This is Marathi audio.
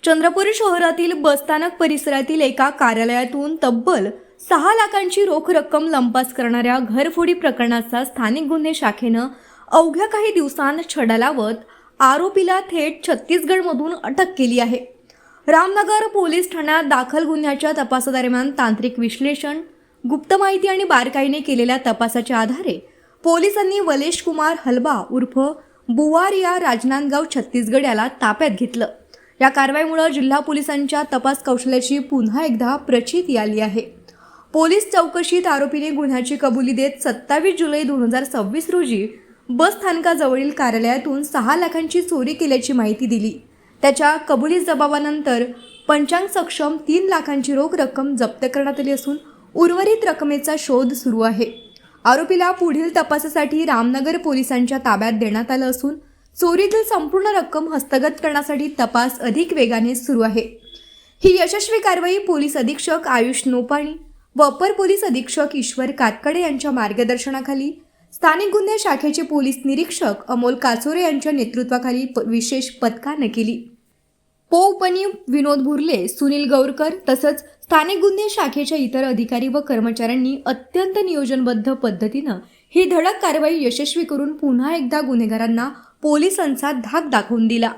चंद्रपूर शहरातील बसस्थानक परिसरातील एका कार्यालयातून तब्बल 6 लाखांची रोख रक्कम लंपास करणाऱ्या घरफोडी प्रकरणाचा स्थानिक गुन्हे शाखेनं अवघ्या काही दिवसांत छडा लावत आरोपीला थेट छत्तीसगडमधून अटक केली आहे. रामनगर पोलीस ठाण्यात दाखल गुन्ह्याच्या तपासादरम्यान तांत्रिक विश्लेषण, गुप्त माहिती आणि बारकाईने केलेल्या तपासाच्या आधारे पोलिसांनी वलेश कुमार हलबा उर्फ बुवारिया राजनांदगाव छत्तीसगड याला ताब्यात घेतलं. या कारवाईमुळे जिल्हा पोलिसांच्या तपास कौशल्याची पुन्हा एकदा प्रचिती आली आहे. पोलीस चौकशीत आरोपीने गुन्ह्याची कबुली देत 27 जुलै 2026 रोजी बस स्थानकाजवळील कार्यालयातून 6 लाखांची चोरी केल्याची माहिती दिली. त्याच्या कबुली जबाबानंतर पंचांग सक्षम 3 लाखांची रोख रक्कम जप्त करण्यात आली असून उर्वरित रकमेचा शोध सुरू आहे. आरोपीला पुढील तपासासाठी रामनगर पोलिसांच्या ताब्यात देण्यात आलं असून चोरीतील संपूर्ण रक्कम हस्तगत करण्यासाठी तपास अधिक वेगाने सुरू आहे. ही यशस्वी कारवाई पोलीस अधीक्षक आयुष नोपाणी व अपर पोलीस अधीक्षक ईश्वर कातकडे यांच्या मार्गदर्शनाखाली स्थानिक गुन्हे शाखेचे पोलीस निरीक्षक अमोल काचोरे यांच्या नेतृत्वाखाली विशेष पथकाने केली. पो-उपनी विनोद भुर्ले, सुनील गौरकर तसंच स्थानिक गुन्हे शाखेच्या इतर अधिकारी व कर्मचाऱ्यांनी अत्यंत नियोजनबद्ध पद्धतीनं ही धडक कारवाई यशस्वी करून पुन्हा एकदा गुन्हेगारांना पोलिसांचा धाक दाखवून दिला.